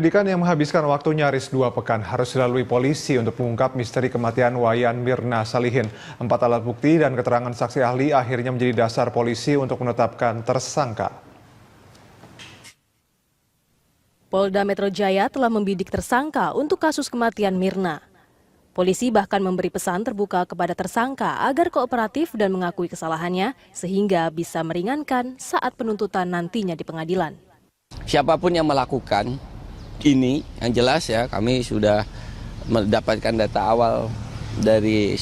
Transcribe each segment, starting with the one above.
Penyidikan yang menghabiskan waktu nyaris 2 pekan harus dilalui polisi untuk mengungkap misteri kematian Wayan Mirna Salihin. 4 alat bukti dan keterangan saksi ahli akhirnya menjadi dasar polisi untuk menetapkan tersangka. Polda Metro Jaya telah membidik tersangka untuk kasus kematian Mirna. Polisi bahkan memberi pesan terbuka kepada tersangka agar kooperatif dan mengakui kesalahannya sehingga bisa meringankan saat penuntutan nantinya di pengadilan. Siapapun yang melakukan ini, yang jelas ya kami sudah mendapatkan data awal dari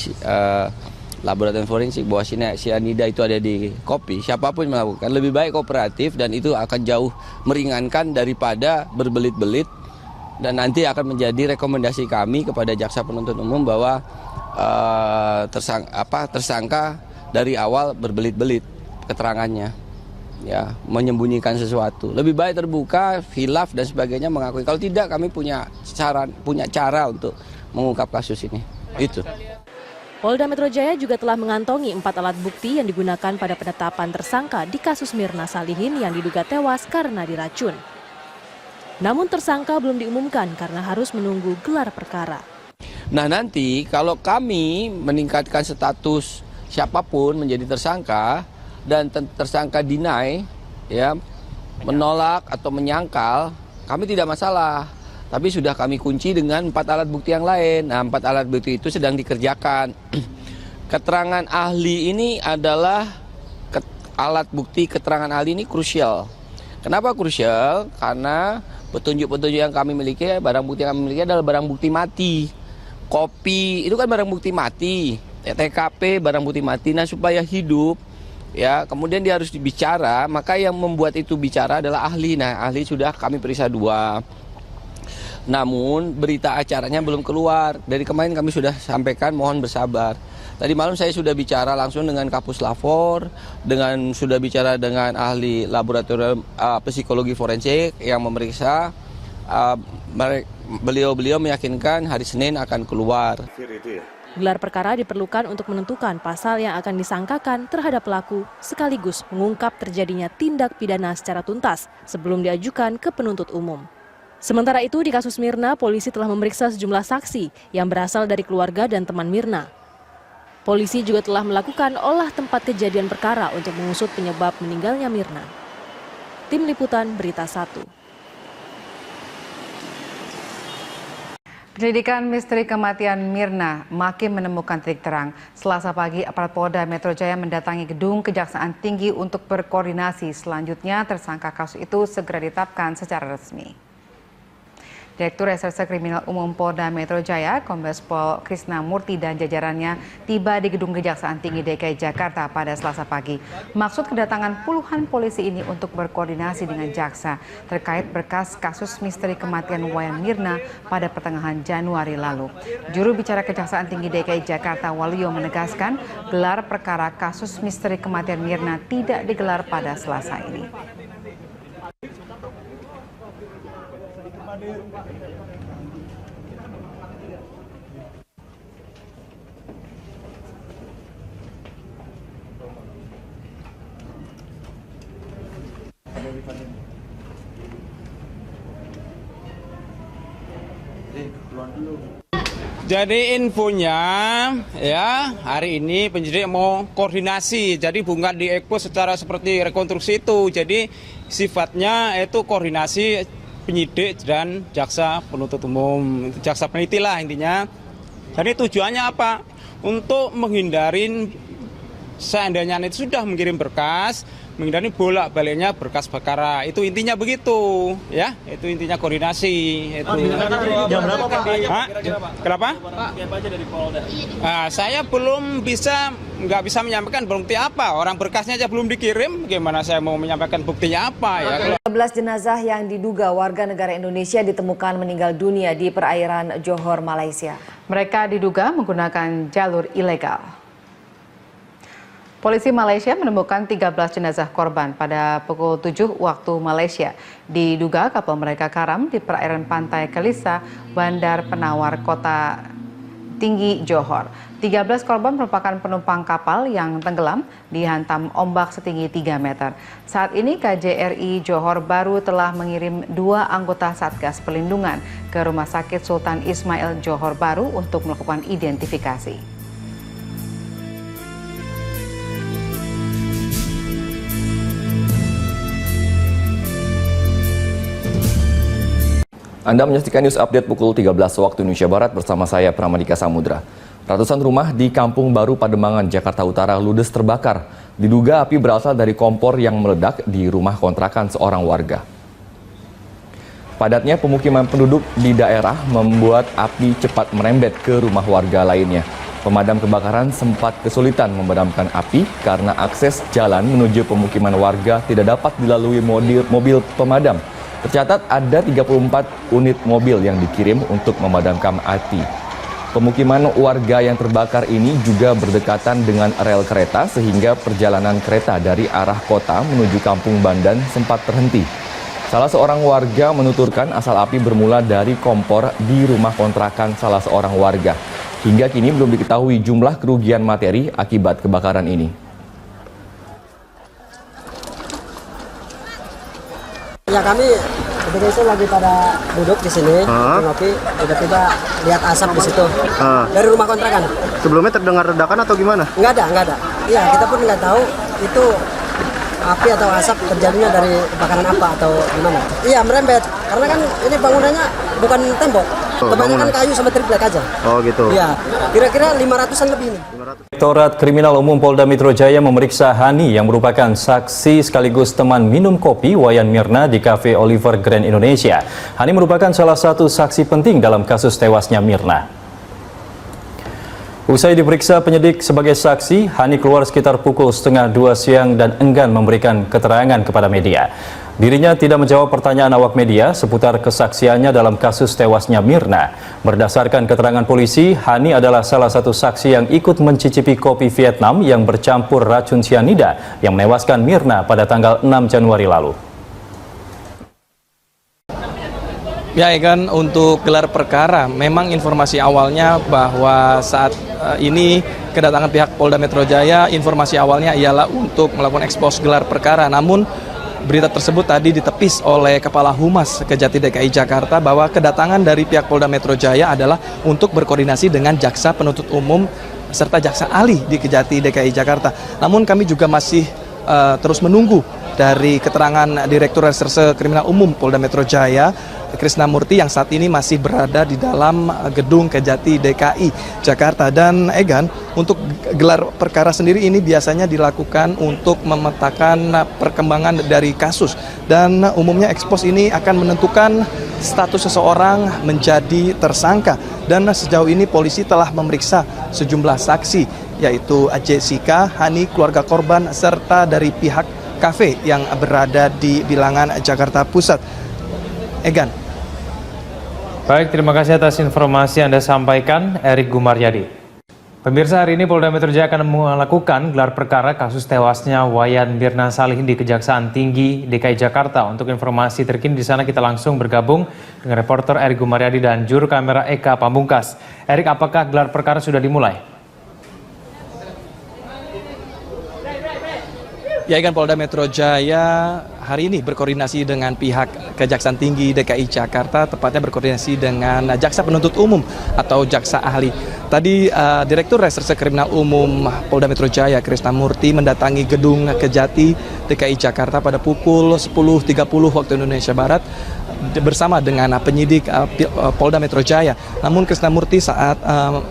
laboratorium forensik bahwa sianida itu ada di kopi. Siapapun yang melakukan lebih baik kooperatif dan itu akan jauh meringankan daripada berbelit-belit, dan nanti akan menjadi rekomendasi kami kepada jaksa penuntut umum bahwa tersangka dari awal berbelit-belit keterangannya, ya, menyembunyikan sesuatu. Lebih baik terbuka, khilaf dan sebagainya, mengakui. Kalau tidak, kami punya cara untuk mengungkap kasus ini. Itu. Polda Metro Jaya juga telah mengantongi 4 alat bukti yang digunakan pada penetapan tersangka di kasus Mirna Salihin yang diduga tewas karena diracun. Namun tersangka belum diumumkan karena harus menunggu gelar perkara. Nah, nanti kalau kami meningkatkan status siapapun menjadi tersangka dan tersangka deny, ya, menolak atau menyangkal, kami tidak masalah. Tapi sudah kami kunci dengan 4 alat bukti yang lain. Nah, 4 alat bukti itu sedang dikerjakan. Keterangan ahli ini adalah alat bukti keterangan ahli ini krusial. Kenapa krusial? Karena petunjuk-petunjuk yang kami miliki, barang bukti yang kami miliki adalah barang bukti mati. Kopi itu kan barang bukti mati. TKP barang bukti mati. Nah, supaya hidup, ya, kemudian dia harus bicara, maka yang membuat itu bicara adalah ahli. Nah, ahli sudah kami periksa 2. Namun berita acaranya belum keluar. Dari kemarin kami sudah sampaikan mohon bersabar. Tadi malam saya sudah bicara langsung dengan Kapus Lafor, sudah bicara dengan ahli laboratorium psikologi forensik yang memeriksa. Beliau meyakinkan hari Senin akan keluar. Gelar perkara diperlukan untuk menentukan pasal yang akan disangkakan terhadap pelaku, sekaligus mengungkap terjadinya tindak pidana secara tuntas sebelum diajukan ke penuntut umum. Sementara itu, di kasus Mirna, polisi telah memeriksa sejumlah saksi yang berasal dari keluarga dan teman Mirna. Polisi juga telah melakukan olah tempat kejadian perkara untuk mengusut penyebab meninggalnya Mirna. Tim Liputan Berita 1. Penyelidikan misteri kematian Mirna makin menemukan titik terang. Selasa pagi, aparat Polda Metro Jaya mendatangi gedung Kejaksaan Tinggi untuk berkoordinasi. Selanjutnya, tersangka kasus itu segera ditetapkan secara resmi. Direktur Reserse Kriminal Umum Polda Metro Jaya, Kombes Pol Krisna Murti dan jajarannya tiba di Gedung Kejaksaan Tinggi DKI Jakarta pada Selasa pagi. Maksud kedatangan puluhan polisi ini untuk berkoordinasi dengan jaksa terkait berkas kasus misteri kematian Wayan Mirna pada pertengahan Januari lalu. Juru bicara Kejaksaan Tinggi DKI Jakarta, Waluyo, menegaskan gelar perkara kasus misteri kematian Mirna tidak digelar pada Selasa ini. Jadi infonya ya hari ini penyidik mau koordinasi, jadi bukan diekspos secara seperti rekonstruksi itu. Jadi sifatnya itu koordinasi penyidik dan jaksa penuntut umum, jaksa peneliti lah intinya. Jadi tujuannya apa? Untuk menghindarin seandainya itu sudah mengirim berkas, menghindari bolak-baliknya berkas perkara. Itu intinya begitu, ya. Itu intinya koordinasi. Itu. Jam berapa Pak? Kenapa? Pak, siapa aja dari Polda? Saya belum nggak bisa menyampaikan bukti apa. Orang berkasnya aja belum dikirim, gimana saya mau menyampaikan buktinya apa ya? 11 jenazah yang diduga warga negara Indonesia ditemukan meninggal dunia di perairan Johor, Malaysia. Mereka diduga menggunakan jalur ilegal. Polisi Malaysia menemukan 13 jenazah korban pada pukul 7 waktu Malaysia. Diduga kapal mereka karam di perairan pantai Kelisa, Bandar Penawar, Kota Tinggi Johor. 13 korban merupakan penumpang kapal yang tenggelam dihantam ombak setinggi 3 meter. Saat ini KJRI Johor baru telah mengirim 2 anggota Satgas Perlindungan ke Rumah Sakit Sultan Ismail Johor Baru untuk melakukan identifikasi. Anda menyaksikan news update pukul 13 waktu Indonesia Barat bersama saya Pramadika Samudra. Ratusan rumah di Kampung Baru Pademangan, Jakarta Utara ludes terbakar. Diduga api berasal dari kompor yang meledak di rumah kontrakan seorang warga. Padatnya pemukiman penduduk di daerah membuat api cepat merembet ke rumah warga lainnya. Pemadam kebakaran sempat kesulitan memadamkan api karena akses jalan menuju pemukiman warga tidak dapat dilalui mobil pemadam. Tercatat ada 34 unit mobil yang dikirim untuk memadamkan api. Pemukiman warga yang terbakar ini juga berdekatan dengan rel kereta sehingga perjalanan kereta dari arah kota menuju Kampung Bandan sempat terhenti. Salah seorang warga menuturkan asal api bermula dari kompor di rumah kontrakan salah seorang warga. Hingga kini belum diketahui jumlah kerugian materi akibat kebakaran ini. Ya kami ketika itu lagi pada duduk di sini, ngopi, tiba-tiba lihat asap di situ dari rumah kontrakan. Sebelumnya terdengar ledakan atau gimana? Nggak ada. Iya, kita pun nggak tahu itu api atau asap terjadinya dari kebakaran apa atau gimana. Iya, merembet. Karena kan ini bangunannya bukan tembok, kebanyakan kayu sama triplek aja. Oh gitu. Iya, kira-kira 500-an lebih ini. Direktorat Kriminal Umum Polda Metro Jaya memeriksa Hani yang merupakan saksi sekaligus teman minum kopi Wayan Mirna di Cafe Oliver Grand Indonesia. Hani merupakan salah satu saksi penting dalam kasus tewasnya Mirna. Usai diperiksa penyidik sebagai saksi, Hani keluar sekitar pukul 1:30 siang dan enggan memberikan keterangan kepada media. Dirinya tidak menjawab pertanyaan awak media seputar kesaksiannya dalam kasus tewasnya Mirna. Berdasarkan keterangan polisi, Hani adalah salah satu saksi yang ikut mencicipi kopi Vietnam yang bercampur racun sianida yang menewaskan Mirna pada tanggal 6 Januari lalu. Ya, Egan, untuk gelar perkara, memang informasi awalnya bahwa saat ini kedatangan pihak Polda Metro Jaya, informasi awalnya ialah untuk melakukan ekspos gelar perkara. Namun berita tersebut tadi ditepis oleh Kepala Humas Kejati DKI Jakarta bahwa kedatangan dari pihak Polda Metro Jaya adalah untuk berkoordinasi dengan Jaksa Penuntut Umum serta Jaksa Ahli di Kejati DKI Jakarta. Namun kami juga masih terus menunggu dari keterangan Direktur Reserse Kriminal Umum Polda Metro Jaya, Krisnamurti, yang saat ini masih berada di dalam gedung Kejati DKI Jakarta. Dan Egan, untuk gelar perkara sendiri ini biasanya dilakukan untuk memetakan perkembangan dari kasus. Dan umumnya ekspos ini akan menentukan status seseorang menjadi tersangka. Dan sejauh ini polisi telah memeriksa sejumlah saksi, yaitu Jessica, Hani, keluarga korban, serta dari pihak kafe yang berada di Bilangan, Jakarta Pusat. Egan. Baik, terima kasih atas informasi yang Anda sampaikan, Erik Gumaryadi. Pemirsa, hari ini Polda Metro Jaya akan melakukan gelar perkara kasus tewasnya Wayan Mirna Salihin di Kejaksaan Tinggi DKI Jakarta. Untuk informasi terkini di sana kita langsung bergabung dengan reporter Erik Gumaryadi dan juru kamera Eka Pamungkas. Erik, apakah gelar perkara sudah dimulai? Ya, Egan, Polda Metro Jaya hari ini berkoordinasi dengan pihak Kejaksaan Tinggi DKI Jakarta, tepatnya berkoordinasi dengan Jaksa Penuntut Umum atau Jaksa Ahli. Tadi Direktur Reserse Kriminal Umum Polda Metro Jaya, Krisnamurti, mendatangi gedung Kejati DKI Jakarta pada pukul 10.30 waktu Indonesia Barat bersama dengan penyidik Polda Metro Jaya. Namun Krisnamurti saat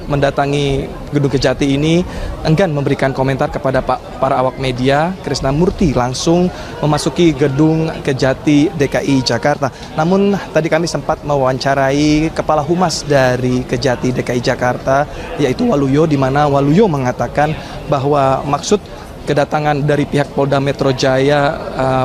mendatangi gedung Kejati ini enggan memberikan komentar kepada para awak media. Krisnamurti langsung memasuki gedung Kejati DKI Jakarta. Namun tadi kami sempat mewawancarai Kepala Humas dari Kejati DKI Jakarta, yaitu Waluyo, di mana Waluyo mengatakan bahwa maksud kedatangan dari pihak Polda Metro Jaya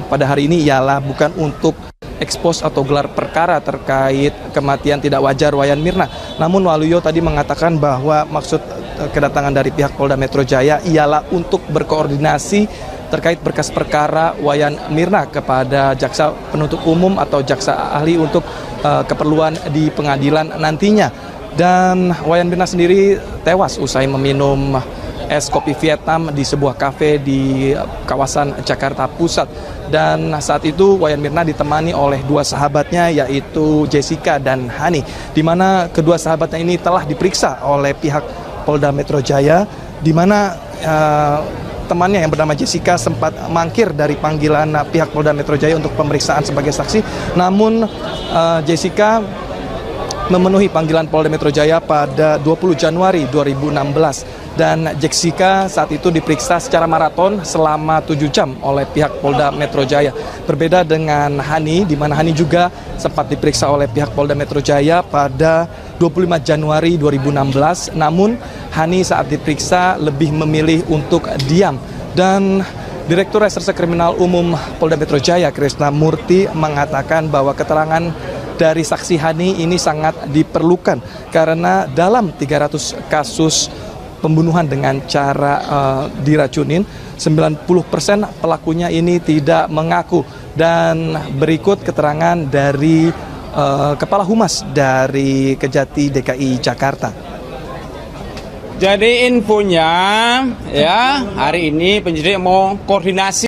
pada hari ini ialah bukan untuk ekspos atau gelar perkara terkait kematian tidak wajar Wayan Mirna. Namun Waluyo tadi mengatakan bahwa maksud kedatangan dari pihak Polda Metro Jaya ialah untuk berkoordinasi terkait berkas perkara Wayan Mirna kepada Jaksa Penuntut Umum atau Jaksa Ahli untuk keperluan di pengadilan nantinya. Dan Wayan Mirna sendiri tewas usai meminum es kopi Vietnam di sebuah kafe di kawasan Jakarta Pusat. Dan saat itu Wayan Mirna ditemani oleh dua sahabatnya, yaitu Jessica dan Hani, di mana kedua sahabatnya ini telah diperiksa oleh pihak Polda Metro Jaya, di mana temannya yang bernama Jessica sempat mangkir dari panggilan pihak Polda Metro Jaya untuk pemeriksaan sebagai saksi. Namun Jessica memenuhi panggilan Polda Metro Jaya pada 20 Januari 2016. Dan Jessica saat itu diperiksa secara maraton selama 7 jam oleh pihak Polda Metro Jaya. Berbeda dengan Hani, di mana Hani juga sempat diperiksa oleh pihak Polda Metro Jaya pada 25 Januari 2016. Namun Hani saat diperiksa lebih memilih untuk diam. Dan Direktur Reserse Kriminal Umum Polda Metro Jaya, Krisna Murty, mengatakan bahwa keterangan dari saksi Hani ini sangat diperlukan karena dalam 300 kasus pembunuhan dengan cara diracunin, 90% pelakunya ini tidak mengaku. Dan berikut keterangan dari Kepala Humas dari Kejati DKI Jakarta. Jadi infonya ya, hari ini penyidik mau koordinasi